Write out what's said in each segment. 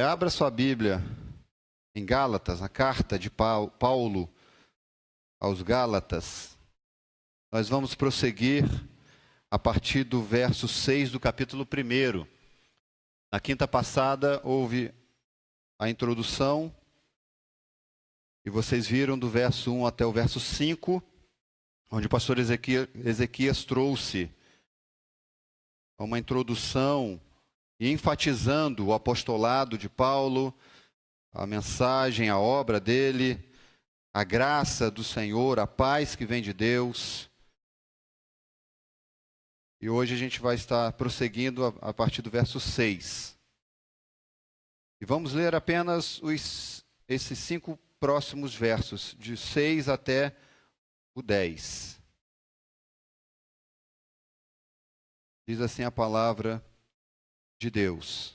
Abra sua Bíblia em Gálatas, na carta de Paulo aos Gálatas. Nós vamos prosseguir a partir do verso 6 do capítulo 1. Na quinta passada houve a introdução e vocês viram do verso 1 até o verso 5, onde o pastor Ezequias trouxe uma introdução e enfatizando o apostolado de Paulo, a mensagem, a obra dele, a graça do Senhor, a paz que vem de Deus. E hoje a gente vai estar prosseguindo a partir do verso 6. E vamos ler apenas esses 5 próximos versos, de 6 até o 10. Diz assim a palavra de Deus.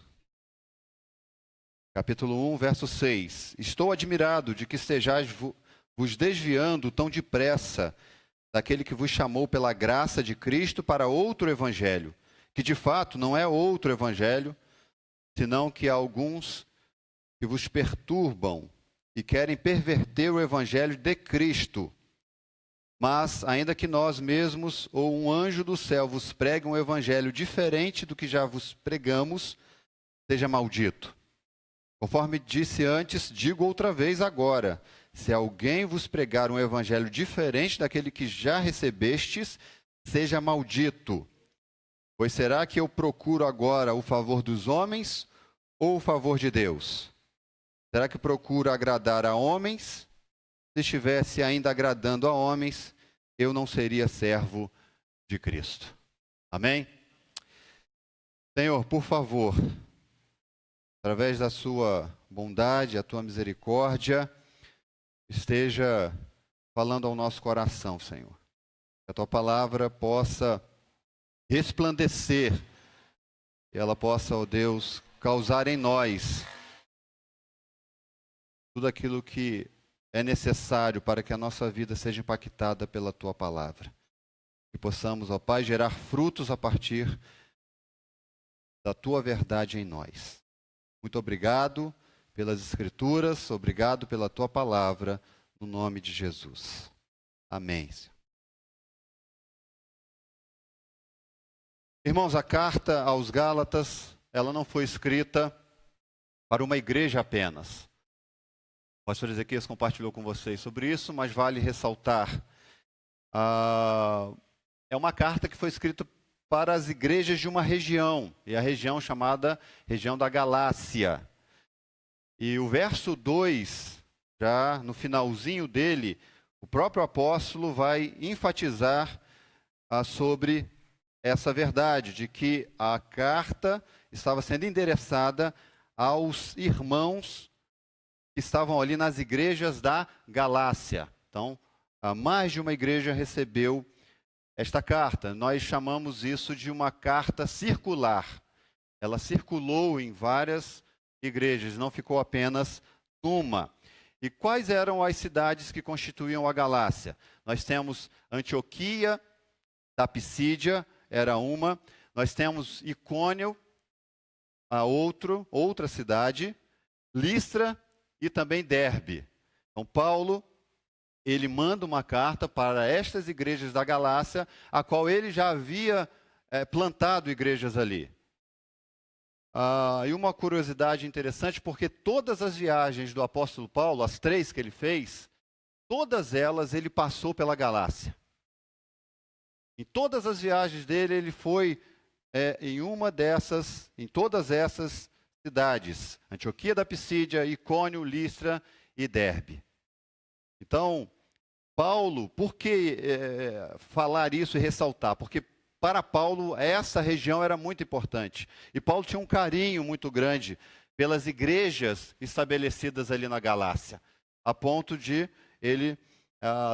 Capítulo 1, verso 6. Estou admirado de que estejais vos desviando tão depressa daquele que vos chamou pela graça de Cristo para outro evangelho, que de fato não é outro evangelho, senão que há alguns que vos perturbam e querem perverter o evangelho de Cristo. Mas, ainda que nós mesmos ou um anjo do céu vos pregue um evangelho diferente do que já vos pregamos, seja maldito. Conforme disse antes, digo outra vez agora: se alguém vos pregar um evangelho diferente daquele que já recebestes, seja maldito. Pois será que eu procuro agora o favor dos homens ou o favor de Deus? Será que procuro agradar a homens? Se estivesse ainda agradando a homens, eu não seria servo de Cristo. Amém? Senhor, por favor, através da sua bondade, a tua misericórdia, esteja falando ao nosso coração, Senhor. Que a tua palavra possa resplandecer, e ela possa, ó Deus, causar em nós tudo aquilo que é necessário para que a nossa vida seja impactada pela tua palavra. Que possamos, ó Pai, gerar frutos a partir da tua verdade em nós. Muito obrigado pelas Escrituras, obrigado pela tua palavra, no nome de Jesus. Amém. Irmãos, a carta aos Gálatas, ela não foi escrita para uma igreja apenas. O pastor Ezequias compartilhou com vocês sobre isso, mas vale ressaltar. É uma carta que foi escrita para as igrejas de uma região, e a região chamada região da Galácia. E o verso 2, já no finalzinho dele, o próprio apóstolo vai enfatizar sobre essa verdade, de que a carta estava sendo endereçada aos irmãos que estavam ali nas igrejas da Galácia. Então, mais de uma igreja recebeu esta carta. Nós chamamos isso de uma carta circular. Ela circulou em várias igrejas, não ficou apenas numa. E quais eram as cidades que constituíam a Galácia? Nós temos Antioquia da Pisídia, era uma. Nós temos Icônio, outra cidade. Listra e também Derbe. Então, Paulo, ele manda uma carta para estas igrejas da Galácia, a qual ele já havia plantado igrejas ali. E uma curiosidade interessante, porque todas as viagens do apóstolo Paulo, as 3 que ele fez, todas elas ele passou pela Galácia. Em todas as viagens dele, ele foi em todas essas cidades: Antioquia da Pisídia, Icônio, Listra e Derbe. Então, Paulo, por que falar isso e ressaltar? Porque para Paulo essa região era muito importante. E Paulo tinha um carinho muito grande pelas igrejas estabelecidas ali na Galácia, a ponto de ele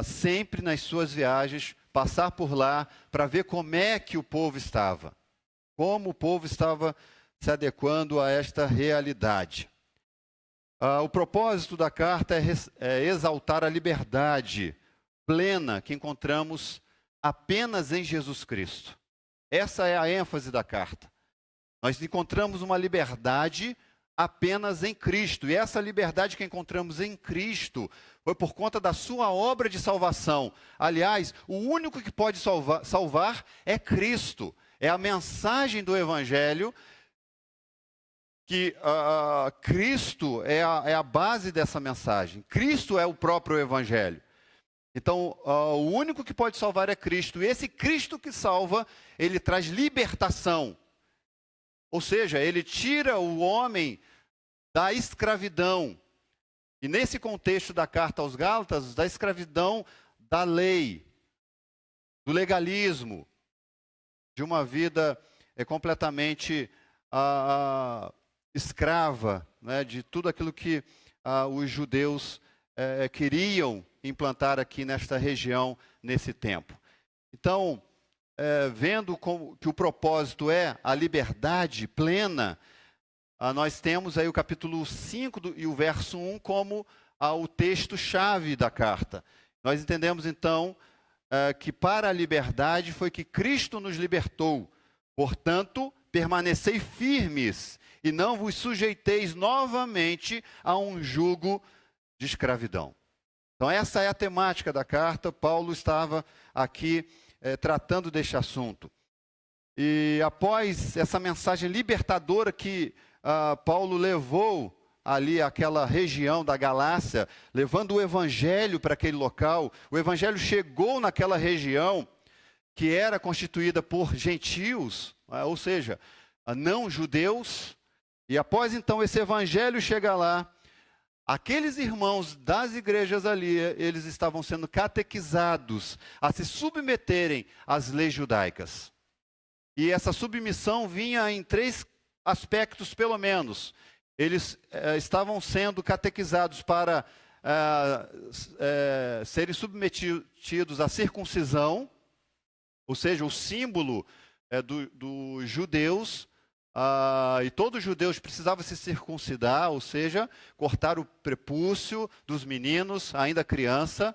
sempre nas suas viagens passar por lá para ver como é que o povo estava, como o povo estava se adequando a esta realidade. O propósito da carta é exaltar a liberdade plena que encontramos apenas em Jesus Cristo. Essa é a ênfase da carta. Nós encontramos uma liberdade apenas em Cristo. E essa liberdade que encontramos em Cristo foi por conta da sua obra de salvação. Aliás, o único que pode salvar é Cristo. É a mensagem do Evangelho, que Cristo é a base dessa mensagem. Cristo é o próprio Evangelho. Então, o único que pode salvar é Cristo. E esse Cristo que salva, ele traz libertação. Ou seja, ele tira o homem da escravidão. E nesse contexto da carta aos Gálatas, da escravidão da lei, do legalismo, de uma vida completamente escrava, né, de tudo aquilo que os judeus queriam implantar aqui nesta região, nesse tempo. Então, vendo que o propósito é a liberdade plena, nós temos aí o capítulo 5 e o verso 1 como o texto-chave da carta. Nós entendemos então que para a liberdade foi que Cristo nos libertou. Portanto, permanecei firmes e não vos sujeiteis novamente a um jugo de escravidão. Então essa é a temática da carta. Paulo estava aqui tratando deste assunto. E após essa mensagem libertadora que Paulo levou ali àquela região da Galácia, levando o evangelho para aquele local, o evangelho chegou naquela região que era constituída por gentios, ou seja, não judeus, e após então esse evangelho chegar lá, aqueles irmãos das igrejas ali, eles estavam sendo catequizados a se submeterem às leis judaicas. E essa submissão vinha em 3 aspectos, pelo menos. Eles estavam sendo catequizados para serem submetidos à circuncisão, ou seja, o símbolo dos judeus, e todos os judeus precisavam se circuncidar, ou seja, cortar o prepúcio dos meninos, ainda criança.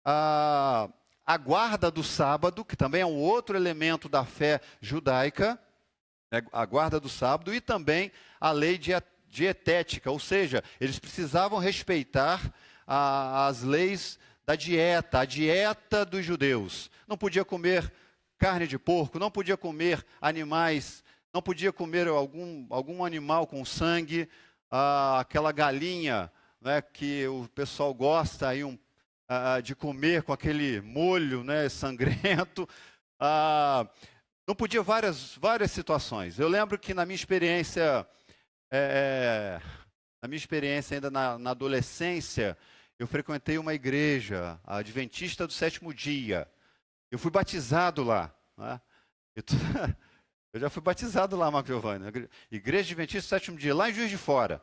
A guarda do sábado, que também é um outro elemento da fé judaica, a guarda do sábado, e também a lei dietética, ou seja, eles precisavam respeitar as leis da dieta, a dieta dos judeus. Não podia comer carne de porco, não podia comer animais, não podia comer algum animal com sangue, aquela galinha, né, que o pessoal gosta aí de comer com aquele molho, né, sangrento. Não podia várias situações. Eu lembro que na minha experiência ainda na adolescência, eu frequentei uma igreja, a Adventista do Sétimo Dia. Eu fui batizado lá. Né? Eu já fui batizado lá, Marco Giovanni. Igreja Adventista do Sétimo Dia, lá em Juiz de Fora.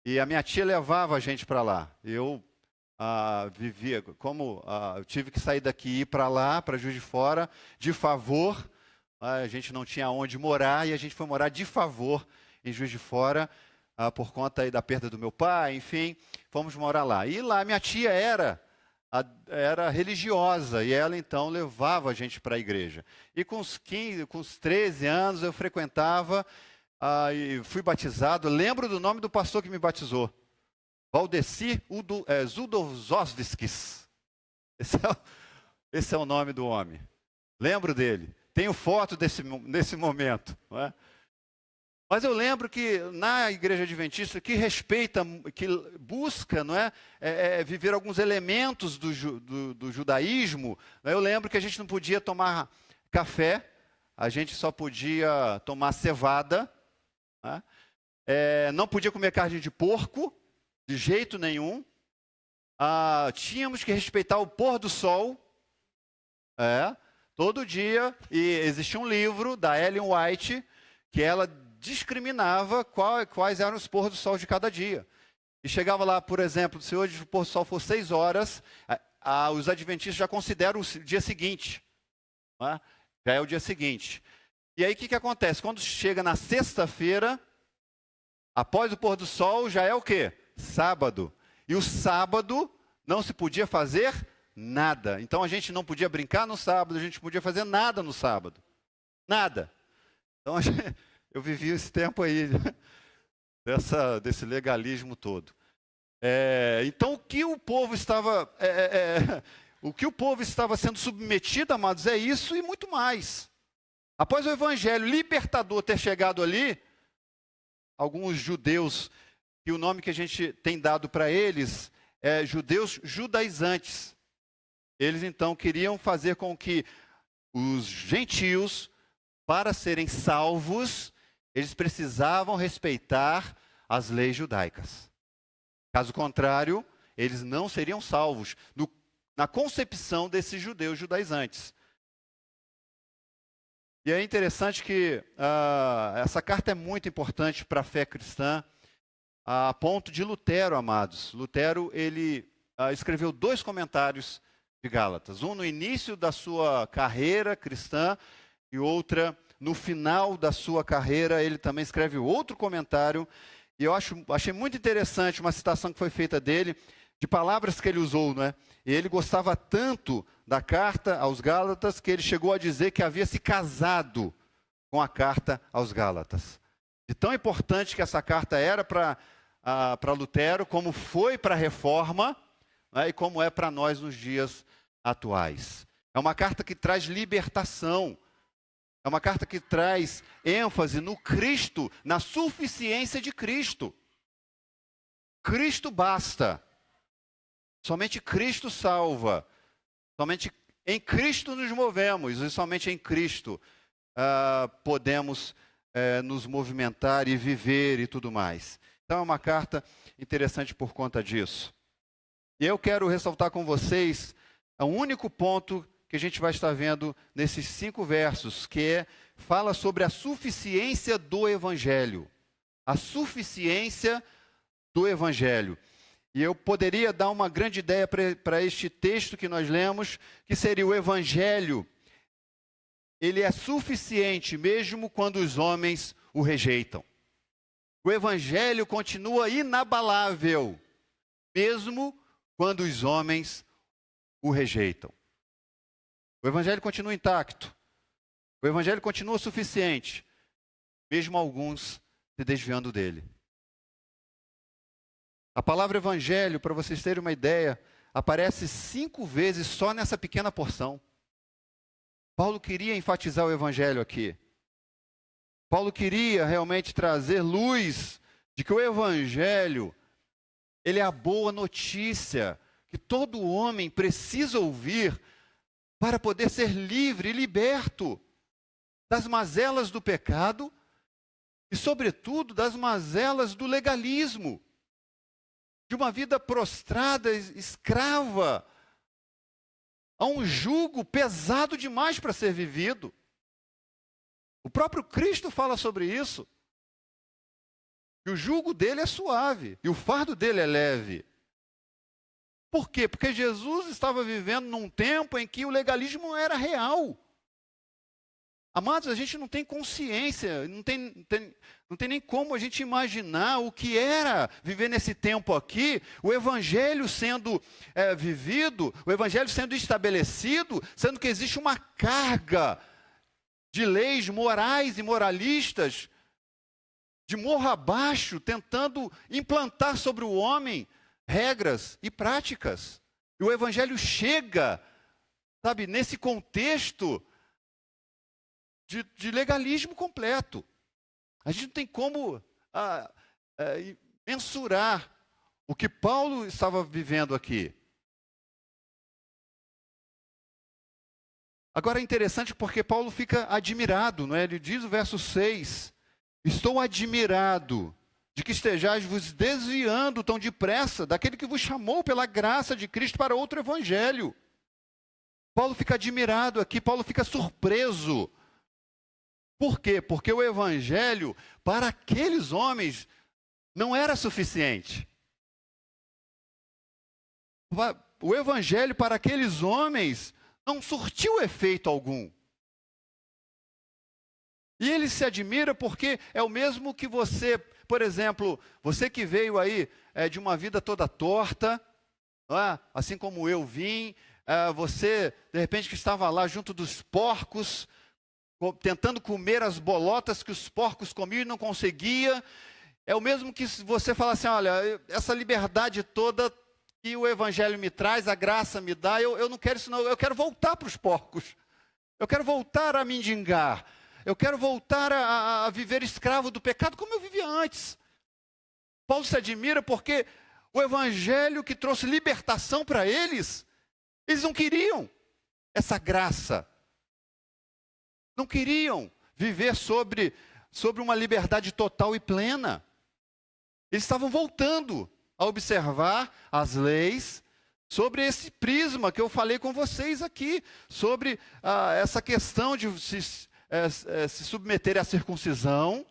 E a minha tia levava a gente para lá. Eu vivia, como eu tive que sair daqui e ir para lá, para Juiz de Fora, de favor. A gente não tinha onde morar e a gente foi morar de favor em Juiz de Fora, por conta aí da perda do meu pai, enfim, fomos morar lá. E lá minha tia era religiosa e ela então levava a gente para a igreja. E com os 13 anos eu frequentava e fui batizado. Lembro do nome do pastor que me batizou, Valdeci Zudowskis. Esse é o nome do homem. Lembro dele. Tenho foto desse momento. Não é? Mas eu lembro que na igreja adventista, que respeita, que busca, não é, viver alguns elementos do judaísmo, eu lembro que a gente não podia tomar café, a gente só podia tomar cevada, né? Não podia comer carne de porco, de jeito nenhum. Tínhamos que respeitar o pôr do sol, todo dia, e existia um livro da Ellen White, que ela discriminava quais eram os pôr do sol de cada dia. E chegava lá, por exemplo, se hoje o pôr do sol for 6 horas, os adventistas já consideram o dia seguinte. Né? Já é o dia seguinte. E aí o que acontece? Quando chega na sexta-feira, após o pôr do sol, já é o quê? Sábado. E o sábado não se podia fazer nada. Então a gente não podia brincar no sábado, a gente não podia fazer nada no sábado. Nada. Então eu vivi esse tempo aí. desse legalismo todo. Então, o que o povo estava sendo submetido, amados, é isso e muito mais. Após o evangelho libertador ter chegado ali, alguns judeus, e o nome que a gente tem dado para eles é judeus judaizantes. Eles então queriam fazer com que os gentios, para serem salvos, eles precisavam respeitar as leis judaicas. Caso contrário, eles não seriam salvos, na concepção desses judeus judaizantes. E é interessante que essa carta é muito importante para a fé cristã, a ponto de Lutero, amados. Lutero, ele escreveu 2 comentários de Gálatas. Um no início da sua carreira cristã e outra no final da sua carreira. Ele também escreve outro comentário. E eu achei muito interessante uma citação que foi feita dele, de palavras que ele usou, né? E ele gostava tanto da carta aos Gálatas que ele chegou a dizer que havia se casado com a carta aos Gálatas. De tão importante que essa carta era para Lutero, como foi para a Reforma, né, e como é para nós nos dias atuais. É uma carta que traz libertação. É uma carta que traz ênfase no Cristo, na suficiência de Cristo. Cristo basta. Somente Cristo salva. Somente em Cristo nos movemos. E somente em Cristo podemos nos movimentar e viver e tudo mais. Então é uma carta interessante por conta disso. E eu quero ressaltar com vocês o único ponto que a gente vai estar vendo nesses 5 versos, que fala sobre a suficiência do Evangelho. A suficiência do Evangelho. E eu poderia dar uma grande ideia para este texto que nós lemos, que seria o Evangelho. Ele é suficiente mesmo quando os homens o rejeitam. O Evangelho continua inabalável, mesmo quando os homens o rejeitam. O Evangelho continua intacto. O Evangelho continua suficiente, mesmo alguns se desviando dele. A palavra Evangelho, para vocês terem uma ideia, aparece 5 vezes só nessa pequena porção. Paulo queria enfatizar o Evangelho aqui. Paulo queria realmente trazer luz de que o Evangelho, ele é a boa notícia que todo homem precisa ouvir para poder ser livre e liberto das mazelas do pecado e, sobretudo, das mazelas do legalismo, de uma vida prostrada, escrava, a um jugo pesado demais para ser vivido. O próprio Cristo fala sobre isso. Que o jugo dele é suave e o fardo dele é leve. Por quê? Porque Jesus estava vivendo num tempo em que o legalismo era real. Amados, a gente não tem consciência, não tem nem como a gente imaginar o que era viver nesse tempo aqui, o Evangelho sendo vivido, o Evangelho sendo estabelecido, sendo que existe uma carga de leis morais e moralistas, de morro abaixo, tentando implantar sobre o homem regras e práticas. E o Evangelho chega, sabe, nesse contexto de legalismo completo. A gente não tem como mensurar o que Paulo estava vivendo aqui. Agora é interessante porque Paulo fica admirado, não é? Ele diz no verso 6, estou admirado de que estejais vos desviando tão depressa daquele que vos chamou pela graça de Cristo para outro evangelho. Paulo fica admirado aqui, Paulo fica surpreso. Por quê? Porque o evangelho para aqueles homens não era suficiente. O evangelho para aqueles homens não surtiu efeito algum. E ele se admira porque é o mesmo que você, por exemplo, você que veio aí de uma vida toda torta, assim como eu vim, você, de repente, que estava lá junto dos porcos, tentando comer as bolotas que os porcos comiam e não conseguia, É o mesmo que se você falar assim, olha, essa liberdade toda que o Evangelho me traz, a graça me dá, eu não quero isso não, eu quero voltar para os porcos. Eu quero voltar a mendigar. Eu quero voltar a viver escravo do pecado como eu vivia antes. Paulo se admira porque o Evangelho que trouxe libertação para eles não queriam essa graça. Não queriam viver sobre uma liberdade total e plena. Eles estavam voltando a observar as leis sobre esse prisma que eu falei com vocês aqui, sobre essa questão de se submeter à circuncisão,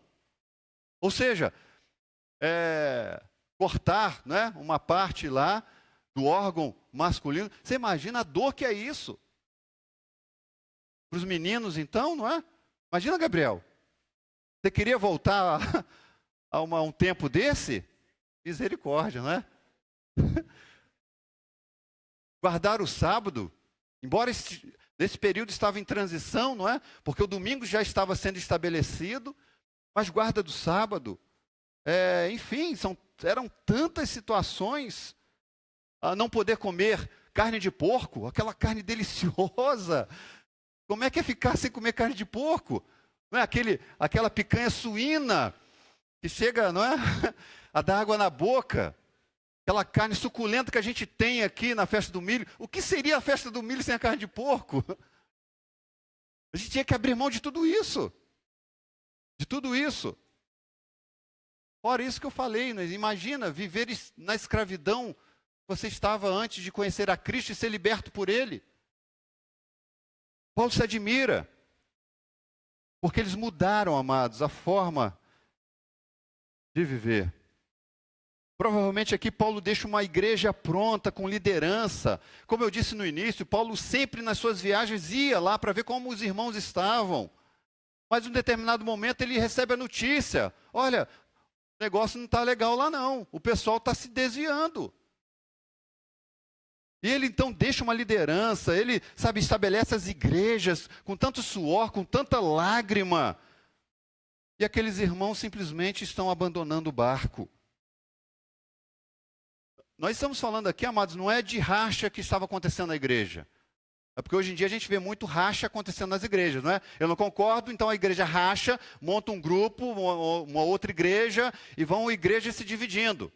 ou seja, cortar, né, uma parte lá do órgão masculino. Você imagina a dor que é isso? Para os meninos, então, não é? Imagina, Gabriel, você queria voltar a um tempo desse? Misericórdia, não é? Guardar o sábado, embora nesse período estava em transição, não é? Porque o domingo já estava sendo estabelecido, mas guarda do sábado, enfim, eram tantas situações. Não poder comer carne de porco, aquela carne deliciosa. Como é que é ficar sem comer carne de porco? Não é aquela picanha suína que chega, não é, a dar água na boca. Aquela carne suculenta que a gente tem aqui na festa do milho. O que seria a festa do milho sem a carne de porco? A gente tinha que abrir mão de tudo isso. De tudo isso. Fora isso que eu falei, né? Imagina viver na escravidão que você estava antes de conhecer a Cristo e ser liberto por Ele. Paulo se admira, porque eles mudaram, amados, a forma de viver. Provavelmente aqui Paulo deixa uma igreja pronta, com liderança. Como eu disse no início, Paulo sempre nas suas viagens ia lá para ver como os irmãos estavam. Mas em um determinado momento ele recebe a notícia, olha, o negócio não está legal lá não, o pessoal está se desviando. E ele então deixa uma liderança, ele, estabelece as igrejas com tanto suor, com tanta lágrima. E aqueles irmãos simplesmente estão abandonando o barco. Nós estamos falando aqui, amados, não é de racha que estava acontecendo na igreja. É porque hoje em dia a gente vê muito racha acontecendo nas igrejas, não é? Eu não concordo, então a igreja racha, monta um grupo, uma outra igreja, e vão igrejas se dividindo.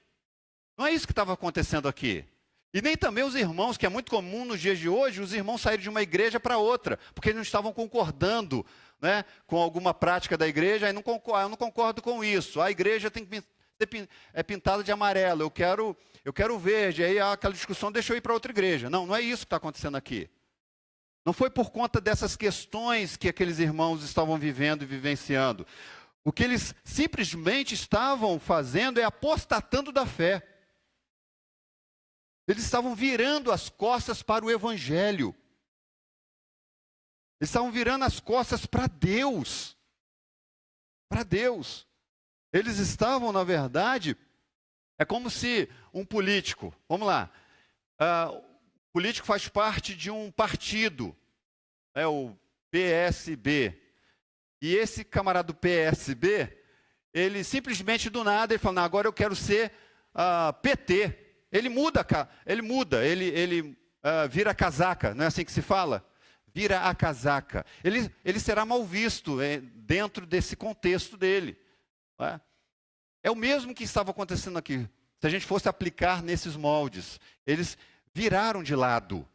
Não é isso que estava acontecendo aqui. E nem também os irmãos, que é muito comum nos dias de hoje, os irmãos saírem de uma igreja para outra, porque eles não estavam concordando, né, com alguma prática da igreja, eu não concordo com isso, a igreja tem que ser pintada de amarelo, eu quero verde, aí aquela discussão, deixa eu ir para outra igreja. Não é isso que está acontecendo aqui. Não foi por conta dessas questões que aqueles irmãos estavam vivendo e vivenciando. O que eles simplesmente estavam fazendo é apostatando da fé. Eles estavam virando as costas para o Evangelho. Eles estavam virando as costas para Deus. Para Deus. Eles estavam, na verdade, é como se um político, vamos lá, o político faz parte de um partido, o PSB. E esse camarada do PSB, ele simplesmente do nada, ele fala, não, agora eu quero ser PT. Ele vira a casaca, não é assim que se fala? Vira a casaca. Ele será mal visto dentro desse contexto dele. Não é? É o mesmo que estava acontecendo aqui. Se a gente fosse aplicar nesses moldes, eles viraram de lado.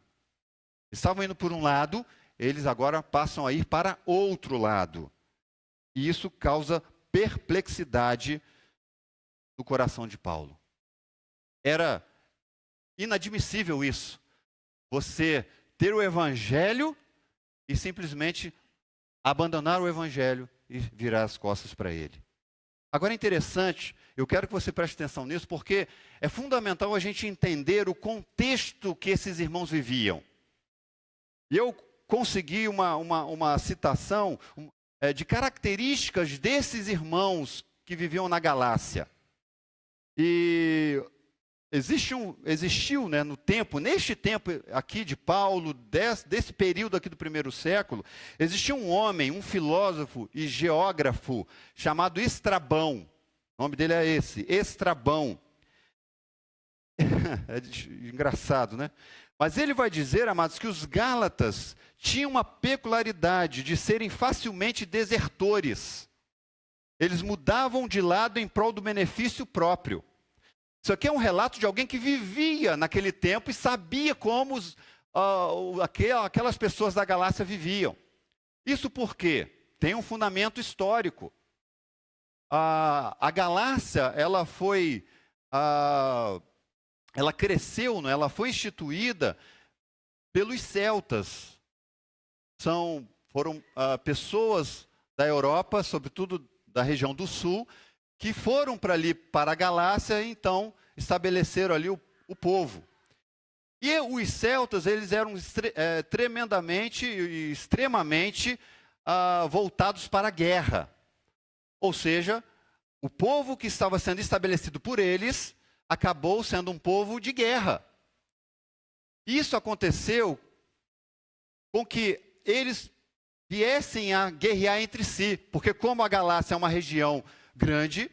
Estavam indo por um lado, eles agora passam a ir para outro lado. E isso causa perplexidade no coração de Paulo. Era inadmissível isso. Você ter o Evangelho e simplesmente abandonar o Evangelho e virar as costas para ele. Agora é interessante, eu quero que você preste atenção nisso, porque é fundamental a gente entender o contexto que esses irmãos viviam. E eu consegui uma citação de características desses irmãos que viviam na Galácia. E existiu, né, neste tempo aqui de Paulo, desse período aqui do primeiro século, existia um homem, um filósofo e geógrafo chamado Estrabão. O nome dele é esse, Estrabão. É engraçado, né? Mas ele vai dizer, amados, que os Gálatas tinham uma peculiaridade de serem facilmente desertores. Eles mudavam de lado em prol do benefício próprio. Isso aqui é um relato de alguém que vivia naquele tempo e sabia como aquelas pessoas da Galácia viviam. Isso porque tem um fundamento histórico. A Galácia, ela cresceu, né? Ela foi instituída pelos celtas. Foram pessoas da Europa, sobretudo da região do sul, que foram para a Galácia e então estabeleceram ali o povo. E os celtas, eles eram tremendamente e extremamente voltados para a guerra. Ou seja, o povo que estava sendo estabelecido por eles acabou sendo um povo de guerra. Isso aconteceu com que eles viessem a guerrear entre si, porque como a Galácia é uma região grande,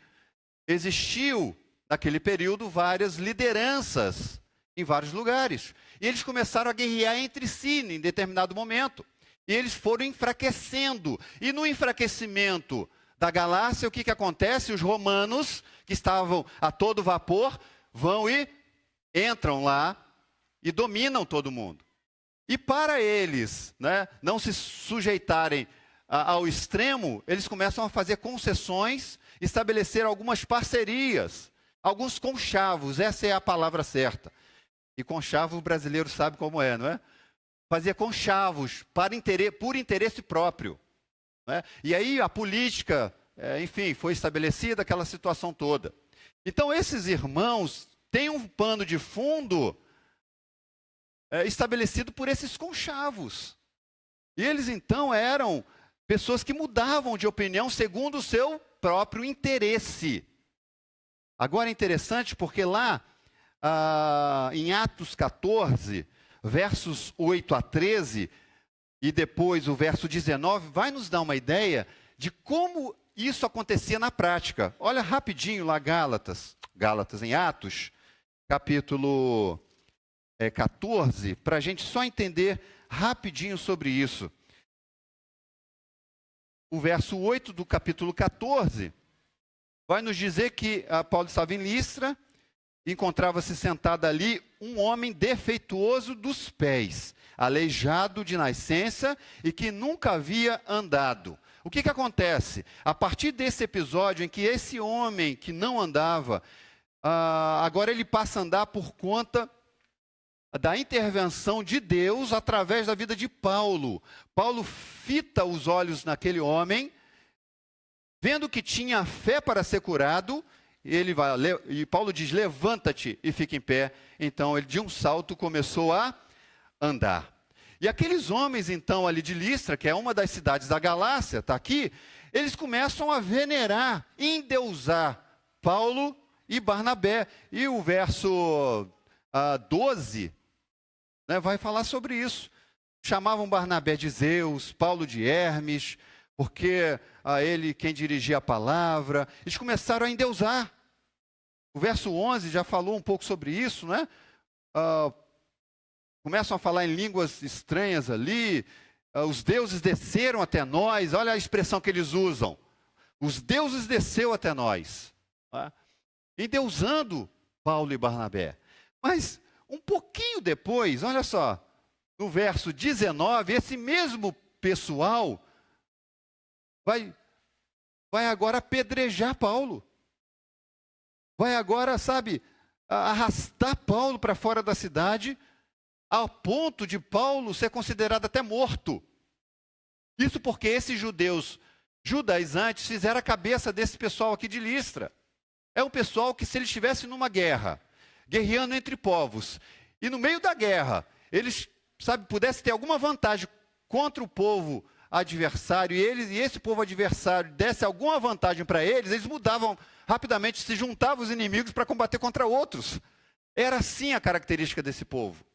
existiu naquele período várias lideranças em vários lugares. E eles começaram a guerrear entre si em determinado momento. E eles foram enfraquecendo. E no enfraquecimento da Galácia, o que acontece? Os romanos, que estavam a todo vapor, vão e entram lá e dominam todo mundo. E para eles, né, não se sujeitarem ao extremo, eles começam a fazer concessões, estabelecer algumas parcerias, alguns conchavos, essa é a palavra certa. E conchavo o brasileiro sabe como é, não é? Fazer conchavos por interesse próprio. Não é? E aí a política, enfim, foi estabelecida, aquela situação toda. Então esses irmãos têm um pano de fundo estabelecido por esses conchavos. E eles então eram pessoas que mudavam de opinião segundo o seu próprio interesse. Agora é interessante porque lá em Atos 14, versos 8 a 13, e depois o verso 19, vai nos dar uma ideia de como isso acontecia na prática. Olha rapidinho lá Gálatas em Atos, capítulo 14, para a gente só entender rapidinho sobre isso. O verso 8 do capítulo 14 vai nos dizer que Paulo estava em Listra, encontrava-se sentado ali um homem defeituoso dos pés, aleijado de nascença e que nunca havia andado. O que acontece? A partir desse episódio em que esse homem que não andava, agora ele passa a andar por conta da intervenção de Deus através da vida de Paulo. Paulo fita os olhos naquele homem, vendo que tinha fé para ser curado, e Paulo diz, levanta-te e fica em pé. Então ele de um salto começou a andar. E aqueles homens então ali de Listra, que é uma das cidades da Galácia, está aqui, eles começam a venerar, endeusar Paulo e Barnabé. E o verso 12, né, vai falar sobre isso. Chamavam Barnabé de Zeus, Paulo de Hermes, porque a ele quem dirigia a palavra. Eles começaram a endeusar. O verso 11 já falou um pouco sobre isso, né? Começam a falar em línguas estranhas ali. Os deuses desceram até nós. Olha a expressão que eles usam. Os deuses desceu até nós. Tá? Endeusando Paulo e Barnabé. Mas um pouquinho depois, olha só, no verso 19, esse mesmo pessoal vai agora apedrejar Paulo. Vai agora, arrastar Paulo para fora da cidade, ao ponto de Paulo ser considerado até morto. Isso porque esses judaizantes, fizeram a cabeça desse pessoal aqui de Listra. É um pessoal que, se eles estivessem numa guerra, guerreando entre povos, e no meio da guerra, eles, pudessem ter alguma vantagem contra o povo adversário, e esse povo adversário desse alguma vantagem para eles mudavam rapidamente, se juntavam os inimigos para combater contra outros. Era assim a característica desse povo.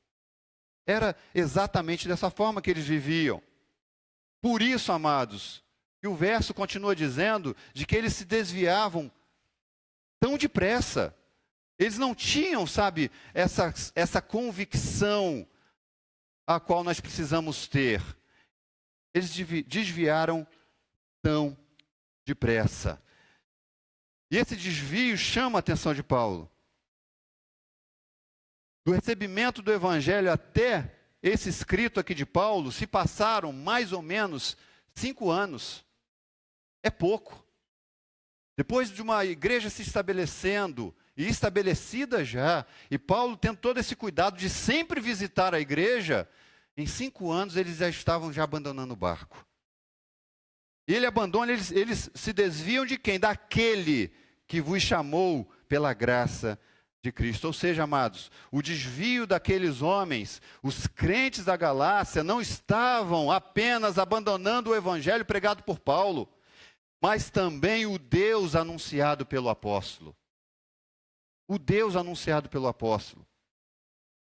Era exatamente dessa forma que eles viviam. Por isso, amados, que o verso continua dizendo de que eles se desviavam tão depressa. Eles não tinham, sabe, essa convicção a qual nós precisamos ter. Eles desviaram tão depressa. E esse desvio chama a atenção de Paulo. Do recebimento do evangelho até esse escrito aqui de Paulo, se passaram mais ou menos 5 anos. É pouco. Depois de uma igreja se estabelecendo, e estabelecida já, e Paulo tendo todo esse cuidado de sempre visitar a igreja, em 5 anos eles já estavam abandonando o barco. E ele abandona, eles se desviam de quem? Daquele que vos chamou pela graça de Cristo. Ou seja, amados, o desvio daqueles homens, os crentes da Galácia, não estavam apenas abandonando o evangelho pregado por Paulo, mas também o Deus anunciado pelo apóstolo. O Deus anunciado pelo apóstolo.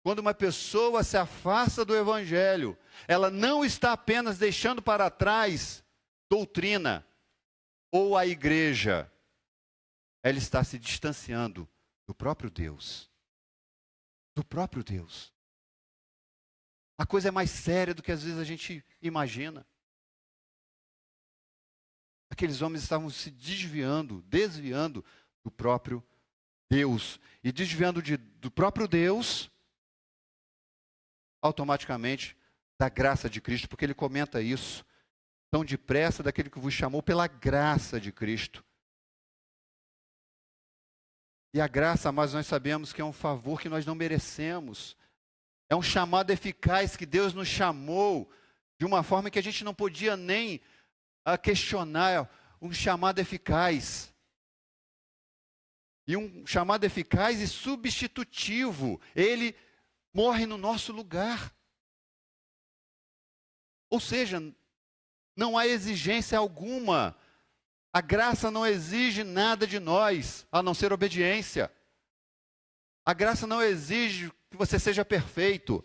Quando uma pessoa se afasta do evangelho, ela não está apenas deixando para trás doutrina ou a igreja, ela está se distanciando do próprio Deus. Do próprio Deus. A coisa é mais séria do que às vezes a gente imagina. Aqueles homens estavam se desviando do próprio Deus. E desviando do próprio Deus, automaticamente, da graça de Cristo, porque ele comenta isso. Tão depressa daquele que vos chamou pela graça de Cristo. E a graça, mas nós sabemos que é um favor que nós não merecemos. É um chamado eficaz que Deus nos chamou de uma forma que a gente não podia nem questionar. Um chamado eficaz. E um chamado eficaz e substitutivo. Ele morre no nosso lugar. Ou seja, não há exigência alguma. A graça não exige nada de nós, a não ser obediência. A graça não exige que você seja perfeito.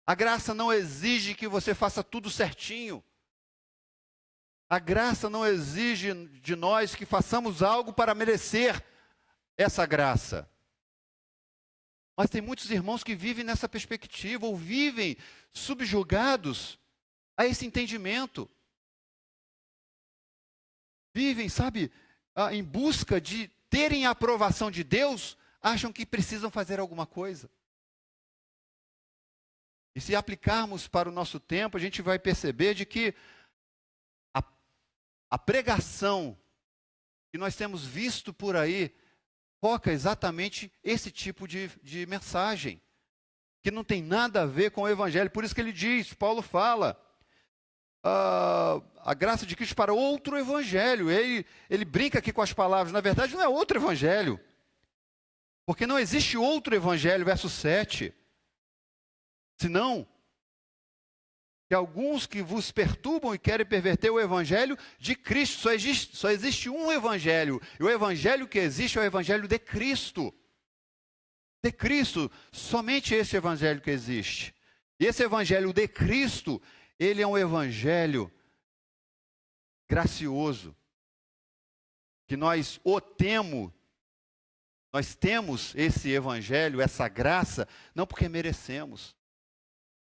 A graça não exige que você faça tudo certinho. A graça não exige de nós que façamos algo para merecer essa graça. Mas tem muitos irmãos que vivem nessa perspectiva, ou vivem subjugados a esse entendimento. Vivem, sabe, em busca de terem a aprovação de Deus, acham que precisam fazer alguma coisa. E se aplicarmos para o nosso tempo, a gente vai perceber de que a pregação que nós temos visto por aí foca exatamente esse tipo de mensagem, que não tem nada a ver com o evangelho. Por isso que ele diz, Paulo fala, a graça de Cristo para outro evangelho. Ele brinca aqui com as palavras, na verdade não é outro evangelho, porque não existe outro evangelho, verso 7, senão que alguns que vos perturbam e querem perverter o evangelho de Cristo. Só existe um evangelho, e o evangelho que existe é o evangelho de Cristo. De Cristo, somente esse evangelho que existe. E esse evangelho de Cristo, ele é um evangelho gracioso, que nós temos esse evangelho, essa graça, não porque merecemos,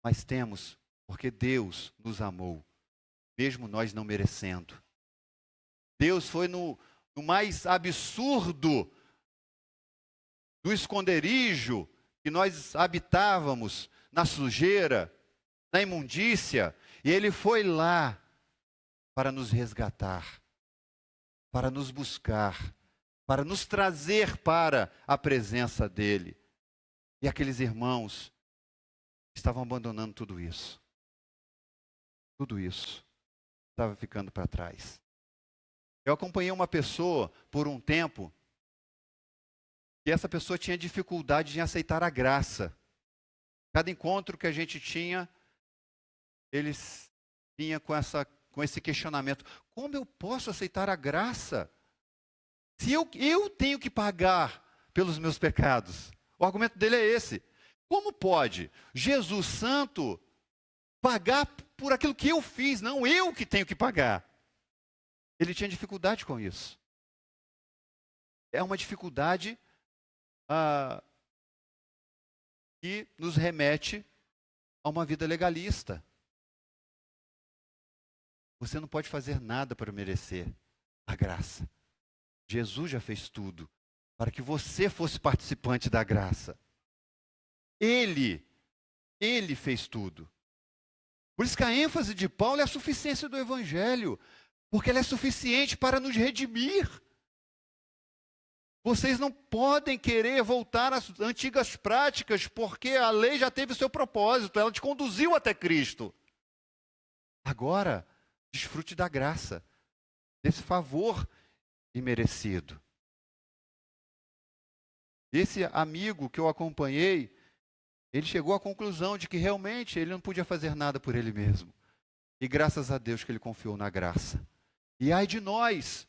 mas temos porque Deus nos amou, mesmo nós não merecendo. Deus foi no mais absurdo do esconderijo que nós habitávamos, na sujeira, na imundícia, e Ele foi lá para nos resgatar, para nos buscar, para nos trazer para a presença dEle. E aqueles irmãos estavam abandonando tudo isso. Tudo isso estava ficando para trás. Eu acompanhei uma pessoa por um tempo, e essa pessoa tinha dificuldade em aceitar a graça. Cada encontro que a gente tinha, eles vinham com esse questionamento: como eu posso aceitar a graça? Se eu tenho que pagar pelos meus pecados. O argumento dele é esse. Como pode Jesus Santo pagar por aquilo que eu fiz? Não, eu que tenho que pagar. Ele tinha dificuldade com isso. é uma dificuldade que nos remete a uma vida legalista. Você não pode fazer nada para merecer a graça. Jesus já fez tudo para que você fosse participante da graça. Ele fez tudo. Por isso que a ênfase de Paulo é a suficiência do Evangelho, porque ela é suficiente para nos redimir. Vocês não podem querer voltar às antigas práticas, porque a lei já teve o seu propósito, ela te conduziu até Cristo. Agora, desfrute da graça, desse favor imerecido. Esse amigo que eu acompanhei, ele chegou à conclusão de que realmente ele não podia fazer nada por ele mesmo. E graças a Deus que ele confiou na graça. E ai de nós,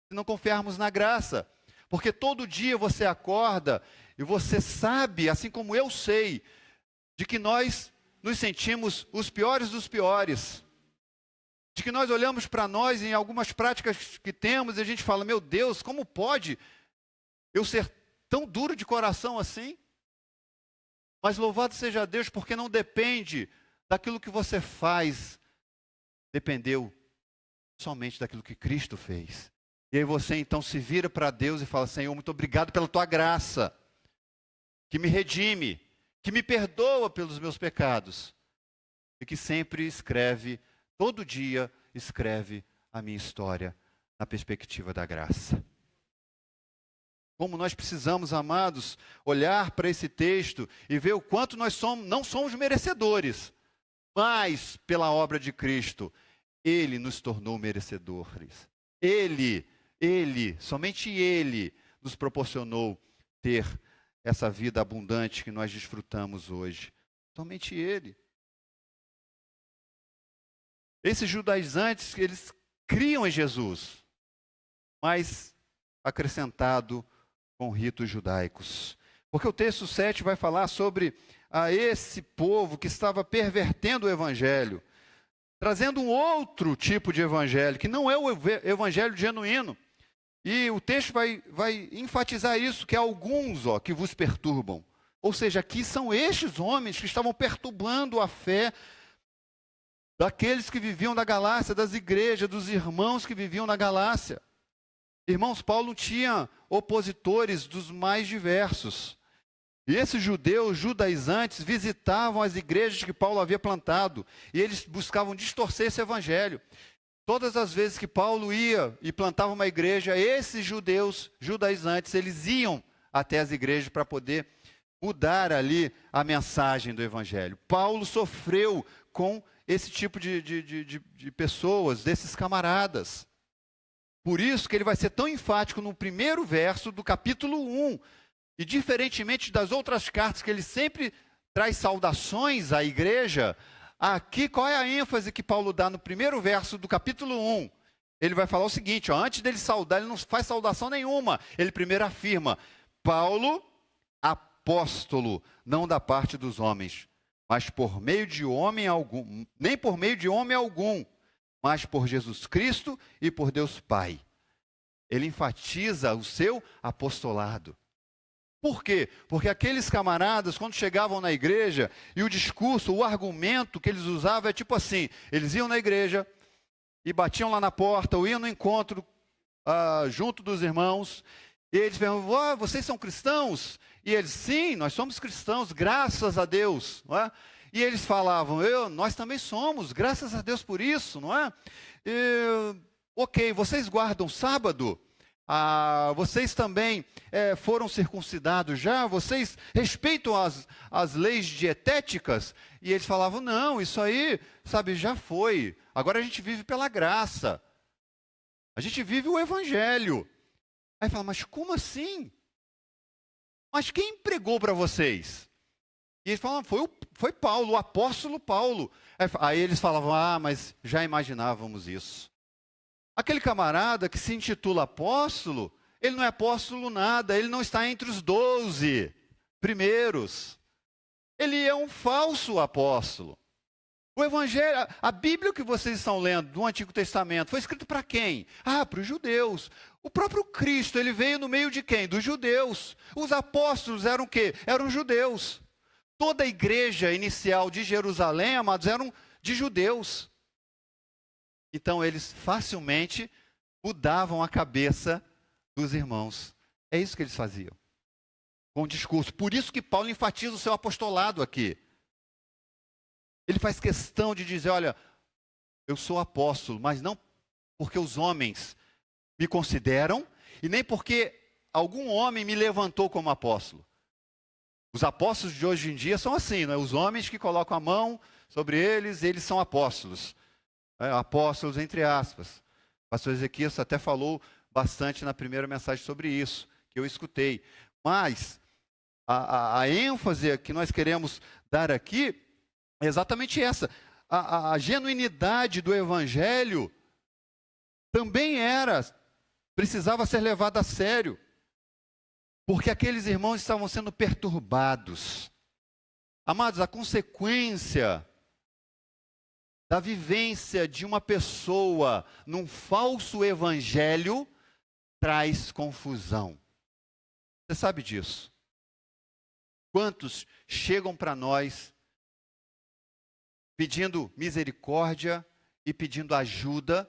se não confiarmos na graça. Porque todo dia você acorda e você sabe, assim como eu sei, de que nós nos sentimos os piores dos piores. De que nós olhamos para nós em algumas práticas que temos e a gente fala, meu Deus, como pode eu ser tão duro de coração assim? Mas louvado seja Deus, porque não depende daquilo que você faz, dependeu somente daquilo que Cristo fez. E aí você então se vira para Deus e fala, Senhor, muito obrigado pela tua graça, que me redime, que me perdoa pelos meus pecados, e que sempre escreve, todo dia escreve a minha história na perspectiva da graça. Como nós precisamos, amados, olhar para esse texto e ver o quanto nós não somos merecedores, mas pela obra de Cristo, Ele nos tornou merecedores. Somente Ele nos proporcionou ter essa vida abundante que nós desfrutamos hoje. Somente Ele. Esses judaizantes, eles criam em Jesus, mas acrescentado com ritos judaicos. Porque o texto 7 vai falar sobre esse povo que estava pervertendo o evangelho, trazendo um outro tipo de evangelho, que não é o evangelho genuíno. E o texto vai enfatizar isso, que há alguns que vos perturbam. Ou seja, aqui são estes homens que estavam perturbando a fé daqueles que viviam na Galácia, das igrejas, dos irmãos que viviam na Galácia. Irmãos, Paulo tinha opositores dos mais diversos. E esses judeus judaizantes visitavam as igrejas que Paulo havia plantado. E eles buscavam distorcer esse evangelho. Todas as vezes que Paulo ia e plantava uma igreja, esses judeus judaizantes, eles iam até as igrejas para poder mudar ali a mensagem do evangelho. Paulo sofreu com esse tipo de pessoas, desses camaradas. Por isso que ele vai ser tão enfático no primeiro verso do capítulo 1. E diferentemente das outras cartas, que ele sempre traz saudações à igreja, aqui qual é a ênfase que Paulo dá no primeiro verso do capítulo 1? Ele vai falar o seguinte, antes dele saudar, ele não faz saudação nenhuma. Ele primeiro afirma, Paulo, apóstolo, não da parte dos homens, mas por meio de homem algum, nem por meio de homem algum, mas por Jesus Cristo e por Deus Pai. Ele enfatiza o seu apostolado. Por quê? Porque aqueles camaradas, quando chegavam na igreja, e o discurso, o argumento que eles usavam é tipo assim, eles iam na igreja e batiam lá na porta, ou iam no encontro junto dos irmãos, e eles perguntavam, vocês são cristãos? E eles, sim, nós somos cristãos, graças a Deus, não é? E eles falavam, nós também somos, graças a Deus por isso, não é? Ok, vocês guardam sábado? Vocês também foram circuncidados já? Vocês respeitam as leis dietéticas? E eles falavam, não, isso aí, sabe, já foi. Agora a gente vive pela graça. A gente vive o evangelho. Aí fala, mas como assim? Mas quem pregou para vocês? E eles falam, foi Paulo, o apóstolo Paulo. Aí eles falavam, mas já imaginávamos isso. Aquele camarada que se intitula apóstolo, ele não é apóstolo nada, ele não está entre os 12 primeiros. Ele é um falso apóstolo. O Evangelho, a Bíblia que vocês estão lendo do Antigo Testamento, foi escrito para quem? Para os judeus. O próprio Cristo, ele veio no meio de quem? Dos judeus. Os apóstolos eram o quê? Eram judeus. Toda a igreja inicial de Jerusalém, amados, eram de judeus. Então eles facilmente mudavam a cabeça dos irmãos. É isso que eles faziam. Com o discurso. Por isso que Paulo enfatiza o seu apostolado aqui. Ele faz questão de dizer, olha, eu sou apóstolo, mas não porque os homens me consideram e nem porque algum homem me levantou como apóstolo. Os apóstolos de hoje em dia são assim, não é? Os homens que colocam a mão sobre eles, eles são apóstolos. Apóstolos entre aspas. O pastor Ezequias até falou bastante na primeira mensagem sobre isso, que eu escutei. Mas a ênfase que nós queremos dar aqui é exatamente essa. A genuinidade do Evangelho também precisava ser levada a sério. Porque aqueles irmãos estavam sendo perturbados. Amados, a consequência da vivência de uma pessoa num falso evangelho traz confusão. Você sabe disso? Quantos chegam para nós pedindo misericórdia e pedindo ajuda,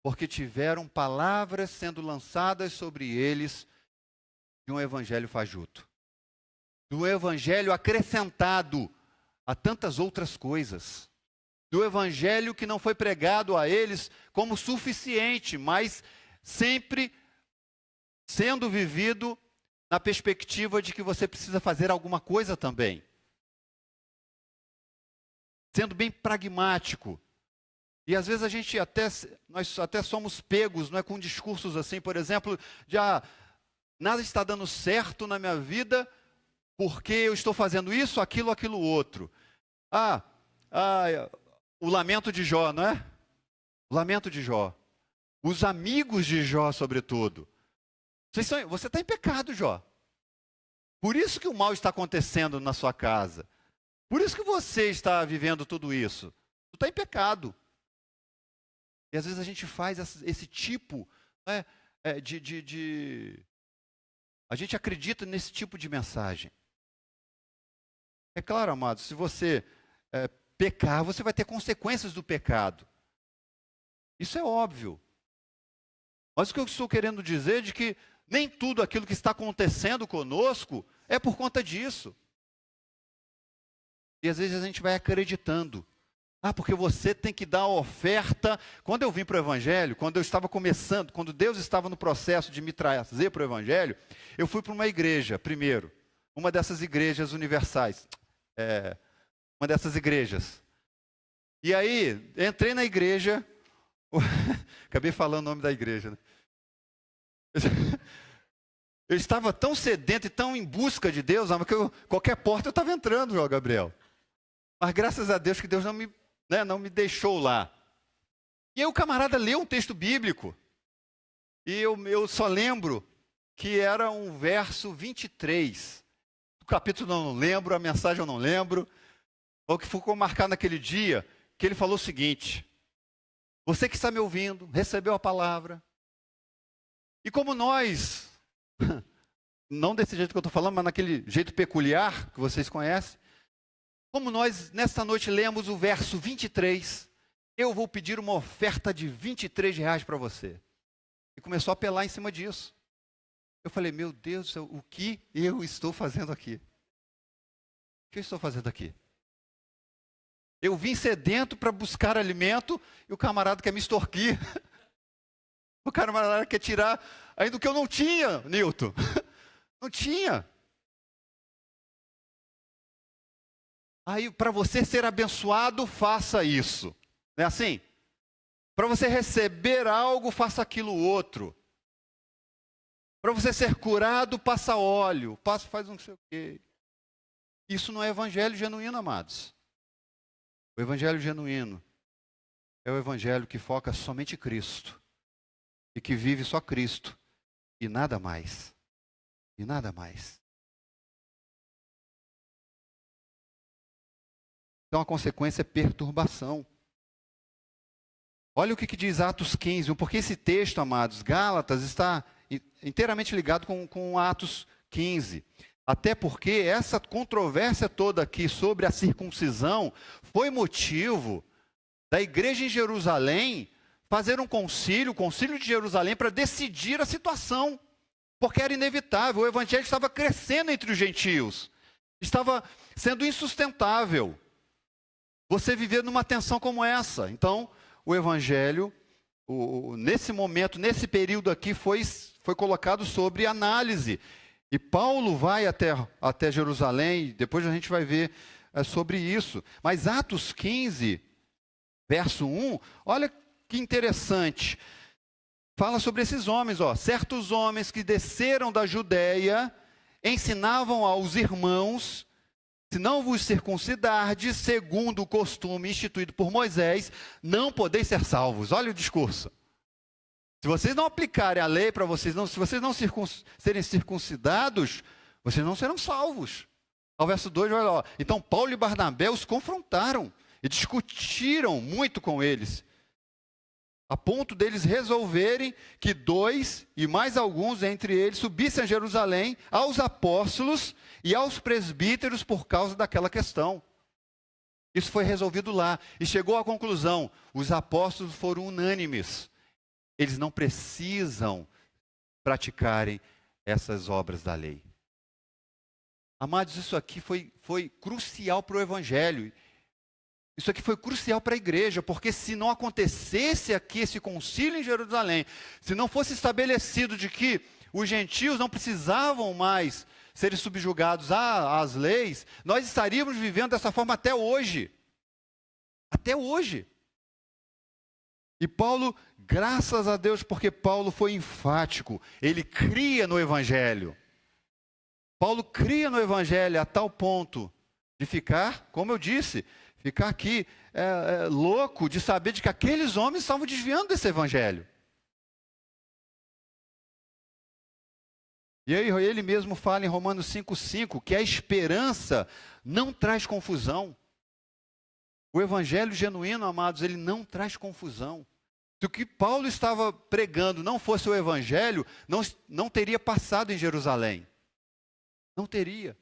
porque tiveram palavras sendo lançadas sobre eles de um evangelho fajuto, do evangelho acrescentado a tantas outras coisas, do evangelho que não foi pregado a eles como suficiente, mas sempre sendo vivido na perspectiva de que você precisa fazer alguma coisa também. Sendo bem pragmático. E às vezes nós até somos pegos, não é, com discursos assim, por exemplo, nada está dando certo na minha vida porque eu estou fazendo isso, aquilo outro. O lamento de Jó, não é? O lamento de Jó. Os amigos de Jó, sobretudo. Você está em pecado, Jó. Por isso que o mal está acontecendo na sua casa. Por isso que você está vivendo tudo isso. Tu está em pecado. E às vezes a gente faz esse tipo, né, a gente acredita nesse tipo de mensagem. É claro, amados, se você pecar, você vai ter consequências do pecado. Isso é óbvio. Mas o que eu estou querendo dizer é de que nem tudo aquilo que está acontecendo conosco é por conta disso. E às vezes a gente vai acreditando. Porque você tem que dar a oferta. Quando eu vim para o Evangelho, quando eu estava começando, quando Deus estava no processo de me trazer para o Evangelho, eu fui para uma igreja, primeiro. Uma dessas igrejas universais. Uma dessas igrejas. E aí, entrei na igreja. Acabei falando o nome da igreja, né? Eu estava tão sedento e tão em busca de Deus, que qualquer porta eu estava entrando, João Gabriel. Mas graças a Deus que Deus não me deixou lá. E aí o camarada leu um texto bíblico. E eu só lembro que era um verso 23. O capítulo eu não lembro, a mensagem eu não lembro. O que ficou marcado naquele dia, que ele falou o seguinte: você que está me ouvindo, recebeu a palavra. E como nós, não desse jeito que eu estou falando, mas naquele jeito peculiar que vocês conhecem, como nós, nesta noite, lemos o verso 23, eu vou pedir uma oferta de R$ 23 para você. E começou a apelar em cima disso. Eu falei, meu Deus do céu, o que eu estou fazendo aqui? O que eu estou fazendo aqui? Eu vim sedento para buscar alimento e o camarada quer me extorquir. O camarada quer tirar ainda o que eu não tinha, Nilton. Não tinha. Aí, para você ser abençoado, faça isso. Não é assim? Para você receber algo, faça aquilo outro. Para você ser curado, passa óleo. Faz não sei o quê. Isso não é evangelho genuíno, amados. O evangelho genuíno é o evangelho que foca somente em Cristo. E que vive só Cristo. E nada mais. E nada mais. Então a consequência é perturbação. Olha o que diz Atos 15, porque esse texto, amados, Gálatas, está inteiramente ligado com Atos 15. Até porque essa controvérsia toda aqui sobre a circuncisão foi motivo da igreja em Jerusalém fazer um concílio, o concílio de Jerusalém, para decidir a situação. Porque era inevitável, o evangelho estava crescendo entre os gentios. Estava sendo insustentável você viver numa tensão como essa. Então, o evangelho, nesse momento, nesse período aqui, foi colocado sobre análise. E Paulo vai até Jerusalém, depois a gente vai ver sobre isso. Mas Atos 15, verso 1, olha que interessante. Fala sobre esses homens, certos homens que desceram da Judéia, ensinavam aos irmãos: se não vos circuncidardes, segundo o costume instituído por Moisés, não podeis ser salvos. Olha o discurso. Se vocês não aplicarem a lei para vocês, se vocês não serem circuncidados, vocês não serão salvos. Ao verso 2, olha lá. Então Paulo e Barnabé os confrontaram e discutiram muito com eles, a ponto deles resolverem que 2 e mais alguns entre eles subissem a Jerusalém aos apóstolos e aos presbíteros por causa daquela questão. Isso foi resolvido lá e chegou à conclusão: os apóstolos foram unânimes. Eles não precisam praticarem essas obras da lei. Amados, isso aqui foi crucial para o evangelho. Isso aqui foi crucial para a igreja, porque se não acontecesse aqui esse concílio em Jerusalém, se não fosse estabelecido de que os gentios não precisavam mais serem subjugados às leis, nós estaríamos vivendo dessa forma até hoje. Até hoje. E Paulo, graças a Deus, porque Paulo foi enfático, ele cria no evangelho. Paulo cria no evangelho a tal ponto de ficar, como eu disse, ficar aqui louco de saber de que aqueles homens estavam desviando desse evangelho. E aí ele mesmo fala em Romanos 5,5 que a esperança não traz confusão. O evangelho genuíno, amados, ele não traz confusão. Se o que Paulo estava pregando não fosse o evangelho, não teria passado em Jerusalém. Não teria.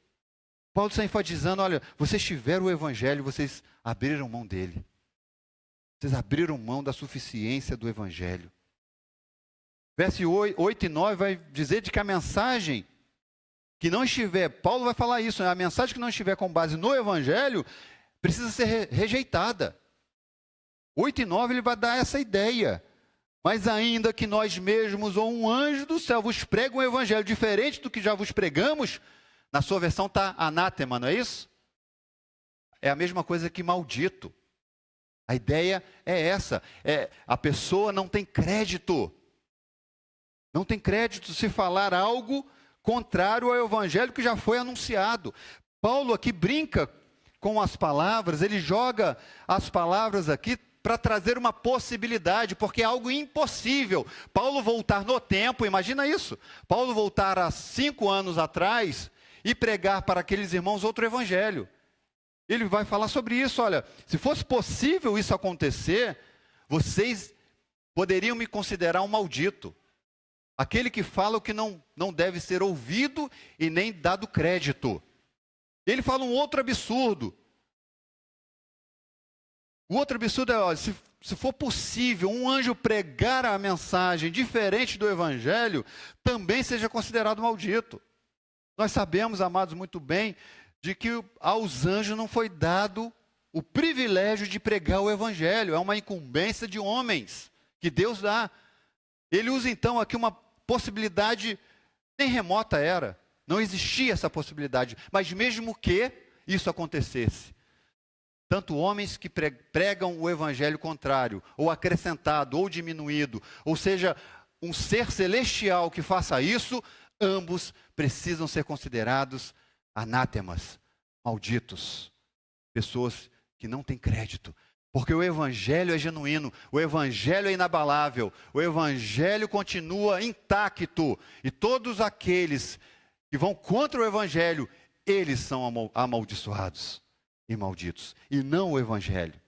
Paulo está enfatizando: olha, vocês tiveram o evangelho, vocês abriram mão dele. Vocês abriram mão da suficiência do evangelho. Verso 8 e 9 vai dizer de que a mensagem que não estiver, Paulo vai falar isso, a mensagem que não estiver com base no evangelho, precisa ser rejeitada. 8 e 9 ele vai dar essa ideia. Mas ainda que nós mesmos ou um anjo do céu vos pregue um evangelho diferente do que já vos pregamos, na sua versão está anátema, não é isso? É a mesma coisa que maldito. A ideia é essa. A pessoa não tem crédito. Não tem crédito se falar algo contrário ao evangelho que já foi anunciado. Paulo aqui brinca com as palavras, ele joga as palavras aqui para trazer uma possibilidade, porque é algo impossível. Paulo voltar no tempo, imagina isso. Paulo voltar há 5 anos atrás e pregar para aqueles irmãos outro evangelho. Ele vai falar sobre isso: olha, se fosse possível isso acontecer, vocês poderiam me considerar um maldito. Aquele que fala o que não deve ser ouvido e nem dado crédito. Ele fala um outro absurdo. O outro absurdo é: olha, se for possível um anjo pregar a mensagem diferente do evangelho, também seja considerado maldito. Nós sabemos, amados, muito bem, de que aos anjos não foi dado o privilégio de pregar o evangelho. É uma incumbência de homens que Deus dá. Ele usa então aqui uma possibilidade, nem remota era, não existia essa possibilidade, mas mesmo que isso acontecesse, tanto homens que pregam o evangelho contrário, ou acrescentado, ou diminuído, ou seja, um ser celestial que faça isso, ambos precisam ser considerados anátemas, malditos, pessoas que não têm crédito. Porque o evangelho é genuíno, o evangelho é inabalável, o evangelho continua intacto. E todos aqueles que vão contra o evangelho, eles são amaldiçoados. e malditos, e não o evangelho.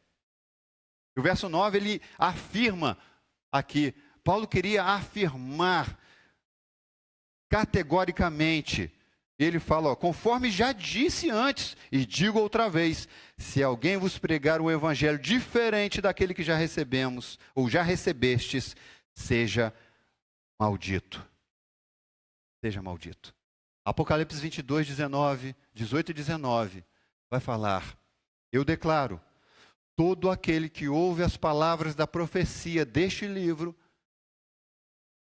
O verso 9, ele afirma aqui, Paulo queria afirmar categoricamente. Ele fala, ó, conforme já disse antes, e digo outra vez, se alguém vos pregar um evangelho diferente daquele que já recebemos, ou já recebestes, seja maldito. Seja maldito. Apocalipse 22, 18 e 19, vai falar, eu declaro, todo aquele que ouve as palavras da profecia deste livro,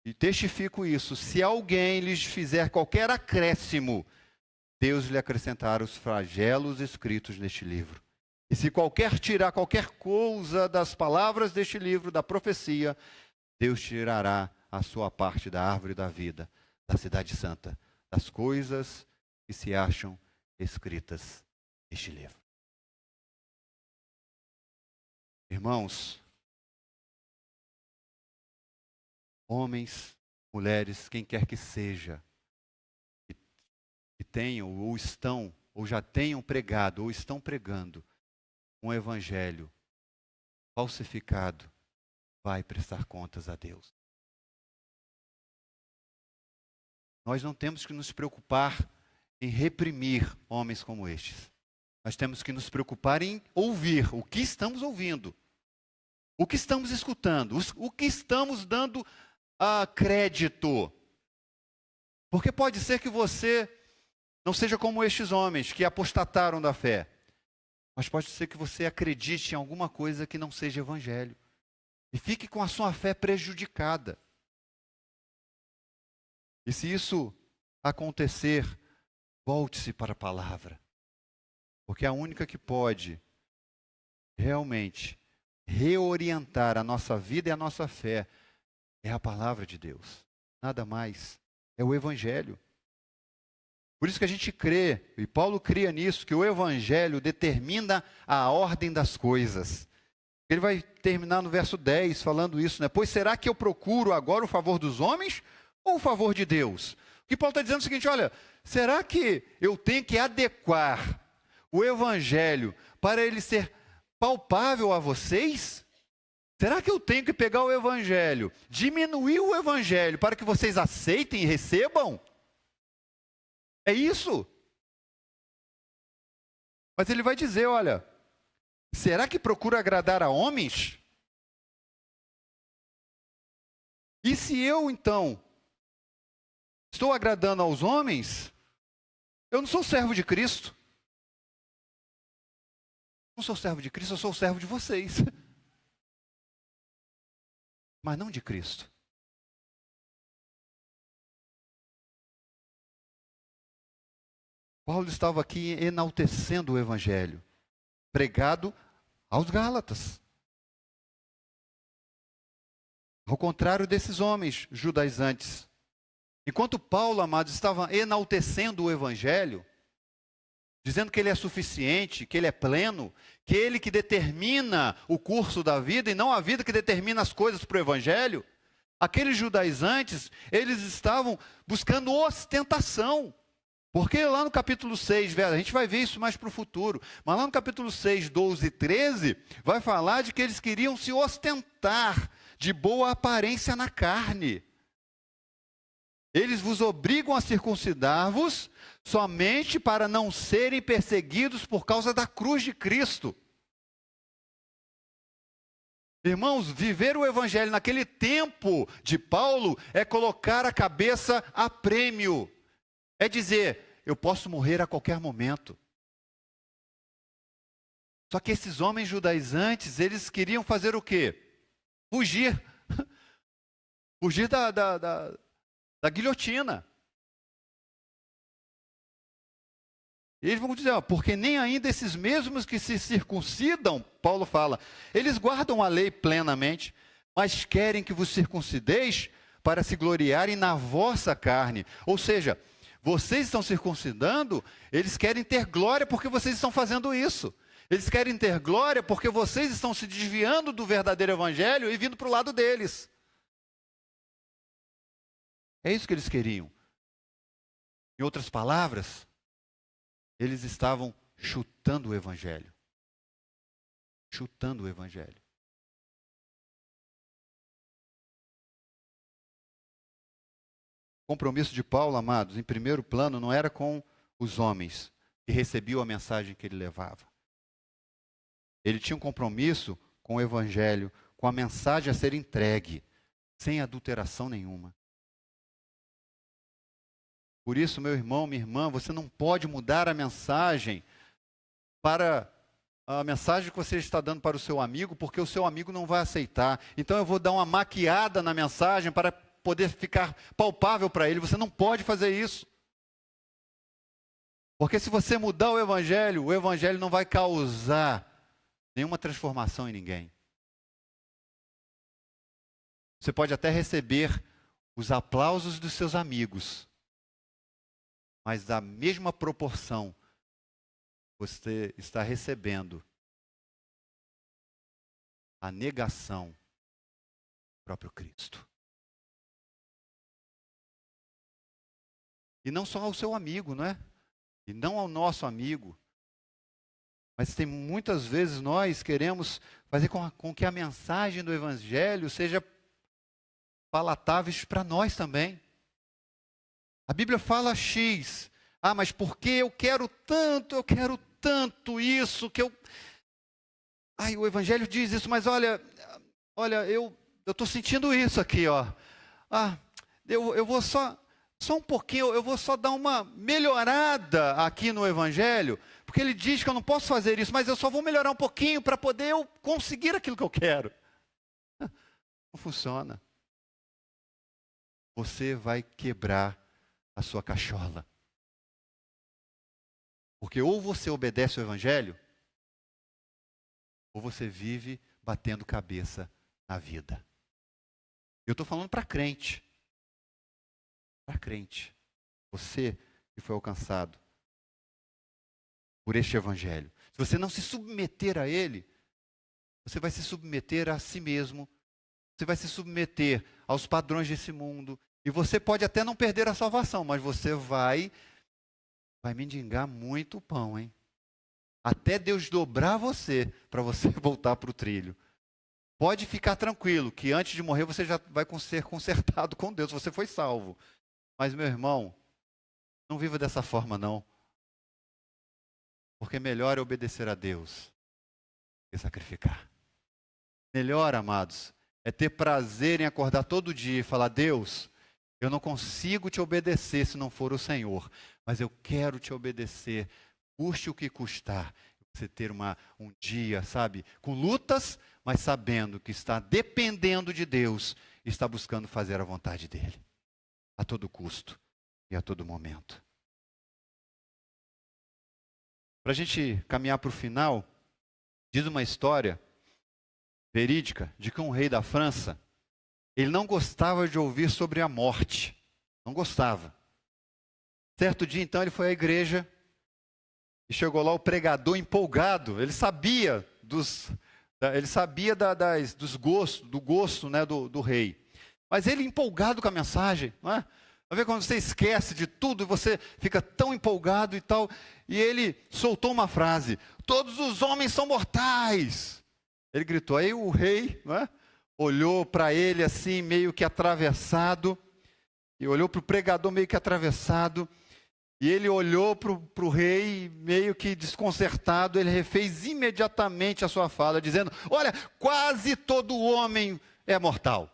e testifico isso, se alguém lhes fizer qualquer acréscimo, Deus lhe acrescentará os flagelos escritos neste livro. E se tirar qualquer coisa das palavras deste livro, da profecia, Deus tirará a sua parte da árvore da vida, da cidade santa, das coisas que se acham escritas neste livro. Irmãos, homens, mulheres, quem quer que seja, que tenham ou estão, ou já tenham pregado, ou estão pregando um evangelho falsificado, vai prestar contas a Deus. Nós não temos que nos preocupar em reprimir homens como estes. Nós temos que nos preocupar em ouvir o que estamos ouvindo, o que estamos escutando, o que estamos dando crédito. Porque pode ser que você não seja como estes homens que apostataram da fé, mas pode ser que você acredite em alguma coisa que não seja evangelho e fique com a sua fé prejudicada. E se isso acontecer, volte-se para a palavra, porque a única que pode realmente reorientar a nossa vida e a nossa fé é a palavra de Deus, nada mais, é o evangelho. Por isso que a gente crê, e Paulo cria nisso, que o evangelho determina a ordem das coisas. Ele vai terminar no verso 10 falando isso, né? Pois será que eu procuro agora o favor dos homens ou o favor de Deus? O que Paulo está dizendo é o seguinte, olha, será que eu tenho que adequar o evangelho para ele ser palpável a vocês? Será que eu tenho que pegar o evangelho, diminuir o evangelho para que vocês aceitem e recebam? É isso? Mas ele vai dizer, olha, será que procura agradar a homens? E se eu, então, estou agradando aos homens, eu não sou servo de Cristo. Não sou servo de Cristo, eu sou servo de vocês. Mas não de Cristo. Paulo estava aqui enaltecendo o evangelho, pregado aos Gálatas. Ao contrário desses homens judaizantes. Enquanto Paulo, amados, estava enaltecendo o evangelho, dizendo que ele é suficiente, que ele é pleno, que ele que determina o curso da vida e não a vida que determina as coisas para o evangelho, aqueles judaizantes, eles estavam buscando ostentação. Porque lá no capítulo 6, a gente vai ver isso mais para o futuro, mas lá no capítulo 6, 12 e 13, vai falar de que eles queriam se ostentar de boa aparência na carne. Eles vos obrigam a circuncidar-vos somente para não serem perseguidos por causa da cruz de Cristo. Irmãos, viver o evangelho naquele tempo de Paulo é colocar a cabeça a prêmio. É dizer, eu posso morrer a qualquer momento. Só que esses homens judaizantes, eles queriam fazer o quê? Fugir. Fugir da guilhotina. E eles vão dizer, porque nem ainda esses mesmos que se circuncidam, Paulo fala, eles guardam a lei plenamente, mas querem que vos circuncideis para se gloriarem na vossa carne. Ou seja, vocês estão circuncidando, eles querem ter glória porque vocês estão fazendo isso. Eles querem ter glória porque vocês estão se desviando do verdadeiro evangelho e vindo para o lado deles. É isso que eles queriam. Em outras palavras, eles estavam chutando o evangelho. Chutando o evangelho. O compromisso de Paulo, amados, em primeiro plano, não era com os homens que recebiam a mensagem que ele levava. Ele tinha um compromisso com o evangelho, com a mensagem a ser entregue, sem adulteração nenhuma. Por isso, meu irmão, minha irmã, você não pode mudar a mensagem para a mensagem que você está dando para o seu amigo, porque o seu amigo não vai aceitar. Então eu vou dar uma maquiada na mensagem para poder ficar palpável para ele. Você não pode fazer isso. Porque se você mudar o evangelho não vai causar nenhuma transformação em ninguém. Você pode até receber os aplausos dos seus amigos, mas da mesma proporção você está recebendo a negação do próprio Cristo. E não só ao seu amigo, não é? E não ao nosso amigo. Mas tem muitas vezes nós queremos fazer com que a mensagem do evangelho seja palatável para nós também. A Bíblia fala X. Ah, mas porque eu quero tanto isso, que eu... Ai, o Evangelho diz isso, mas olha, eu estou sentindo isso aqui, ó. Ah, eu vou só um pouquinho, eu vou só dar uma melhorada aqui no Evangelho, porque ele diz que eu não posso fazer isso, mas eu só vou melhorar um pouquinho para poder eu conseguir aquilo que eu quero. Não funciona. Você vai quebrar a sua cachola. Porque ou você obedece ao Evangelho, ou você vive batendo cabeça na vida. Eu estou falando para crente. Para crente. Você que foi alcançado por este Evangelho. Se você não se submeter a ele, você vai se submeter a si mesmo. Você vai se submeter aos padrões desse mundo. E você pode até não perder a salvação, mas você vai mendigar muito o pão, hein? Até Deus dobrar você, para você voltar para o trilho. Pode ficar tranquilo, que antes de morrer você já vai ser consertado com Deus, você foi salvo. Mas, meu irmão, não viva dessa forma, não. Porque melhor é obedecer a Deus que sacrificar. Melhor, amados, é ter prazer em acordar todo dia e falar: Deus, eu não consigo te obedecer se não for o Senhor, mas eu quero te obedecer, custe o que custar. Você ter um dia, sabe, com lutas, mas sabendo que está dependendo de Deus, e está buscando fazer a vontade dEle, a todo custo e a todo momento. Para a gente caminhar para o final, diz uma história verídica de que um rei da França, ele não gostava de ouvir sobre a morte. Não gostava. Certo dia, então, ele foi à igreja e chegou lá o pregador empolgado. Ele sabia do gosto, né, do rei. Mas ele empolgado com a mensagem, não é? Vai ver quando você esquece de tudo e você fica tão empolgado e tal. E ele soltou uma frase: todos os homens são mortais. Ele gritou. Aí o rei, não é, olhou para ele assim, meio que atravessado. E olhou para o pregador meio que atravessado. E ele olhou para o rei meio que desconcertado. Ele refez imediatamente a sua fala, dizendo: olha, quase todo homem é mortal.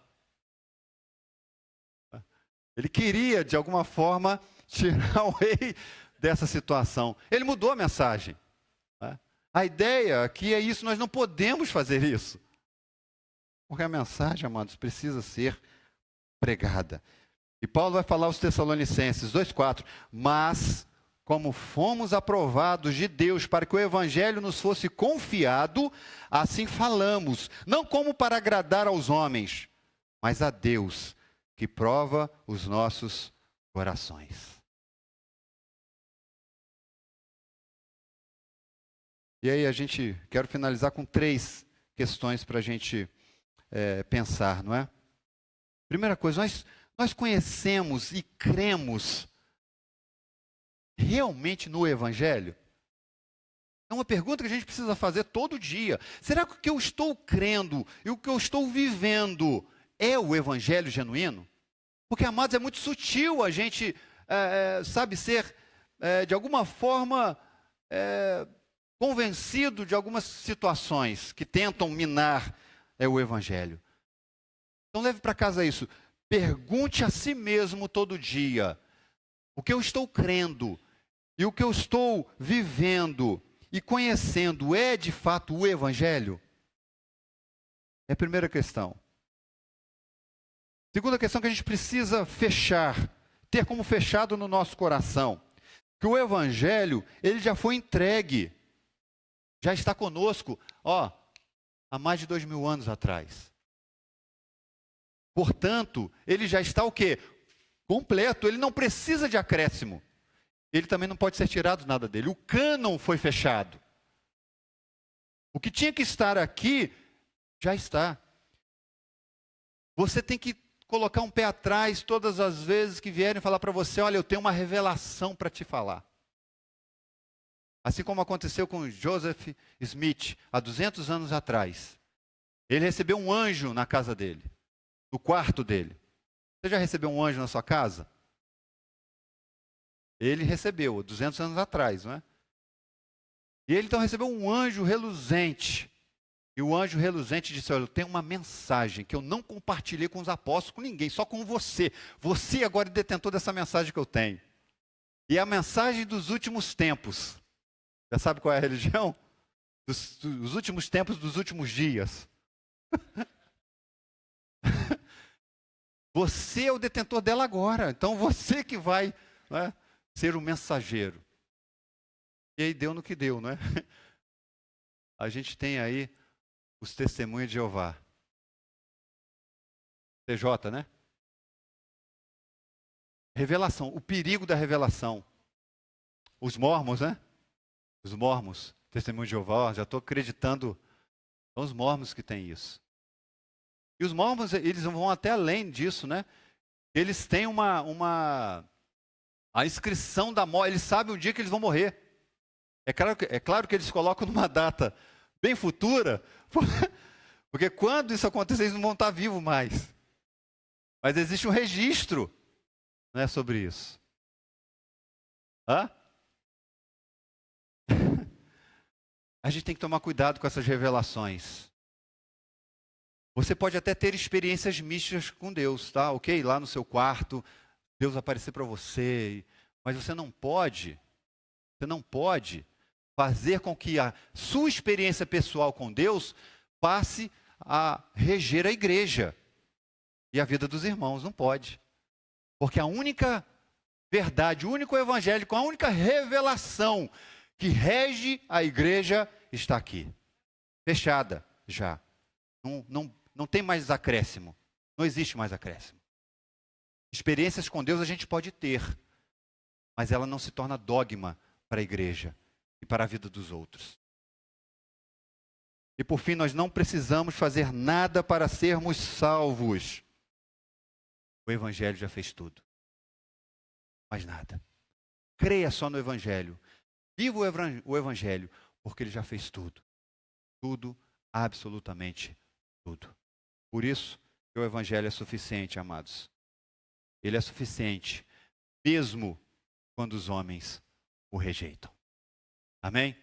Ele queria, de alguma forma, tirar o rei dessa situação. Ele mudou a mensagem. A ideia aqui é isso, nós não podemos fazer isso. Porque a mensagem, amados, precisa ser pregada. E Paulo vai falar aos Tessalonicenses 2,4. Mas, como fomos aprovados de Deus para que o Evangelho nos fosse confiado, assim falamos, não como para agradar aos homens, mas a Deus, que prova os nossos corações. E aí quero finalizar com 3 questões para a gente pensar, não é? Primeira coisa, nós conhecemos e cremos realmente no Evangelho? É uma pergunta que a gente precisa fazer todo dia. Será que o que eu estou crendo e o que eu estou vivendo é o evangelho genuíno? Porque, amados, é muito sutil a gente, sabe, ser, de alguma forma, convencido de algumas situações que tentam minar o evangelho. Então, leve para casa isso. Pergunte a si mesmo todo dia: o que eu estou crendo e o que eu estou vivendo e conhecendo é de fato o evangelho? É a primeira questão. Segunda questão que a gente precisa fechar, ter como fechado no nosso coração, que o evangelho, ele já foi entregue, já está conosco, há mais de 2000 anos atrás. Portanto, ele já está o quê? Completo, ele não precisa de acréscimo. Ele também não pode ser tirado nada dele. O cânon foi fechado. O que tinha que estar aqui, já está. Você tem que colocar um pé atrás todas as vezes que vierem falar para você: olha, eu tenho uma revelação para te falar. Assim como aconteceu com Joseph Smith, há 200 anos atrás. Ele recebeu um anjo na casa dele, no quarto dele. Você já recebeu um anjo na sua casa? Ele recebeu, 200 anos atrás, não é? E ele então recebeu um anjo reluzente. E o anjo reluzente disse: olha, eu tenho uma mensagem que eu não compartilhei com os apóstolos, com ninguém, só com você. Você agora é detentor dessa mensagem que eu tenho. E é a mensagem dos últimos tempos. Já sabe qual é a religião? Dos últimos tempos, dos últimos dias. Você é o detentor dela agora. Então você que vai, não é, ser o mensageiro. E aí deu no que deu, não é? A gente tem aí os testemunhos de Jeová. TJ, né? Revelação, o perigo da revelação. Os mormons, né? Os mormons, testemunho de Jeová, já estou acreditando, são os mormons que têm isso. E os mormons, eles vão até além disso, né? Eles têm a inscrição da morte, eles sabem o dia que eles vão morrer. É claro que eles colocam numa data bem futura, porque quando isso acontecer, eles não vão estar vivos mais. Mas existe um registro, né, sobre isso. Hã? A gente tem que tomar cuidado com essas revelações. Você pode até ter experiências místicas com Deus, tá? Ok? Lá no seu quarto, Deus aparecer para você. Mas você não pode fazer com que a sua experiência pessoal com Deus passe a reger a igreja e a vida dos irmãos. Não pode. Porque a única verdade, o único evangelho, a única revelação que rege a igreja está aqui. Fechada já. Não tem mais acréscimo. Não existe mais acréscimo. Experiências com Deus a gente pode ter, mas ela não se torna dogma para a igreja e para a vida dos outros. E por fim, nós não precisamos fazer nada para sermos salvos. O Evangelho já fez tudo. Mais nada. Creia só no Evangelho. Viva o Evangelho, porque ele já fez tudo. Tudo, absolutamente tudo. Por isso, o Evangelho é suficiente, amados. Ele é suficiente, mesmo quando os homens o rejeitam. Amém?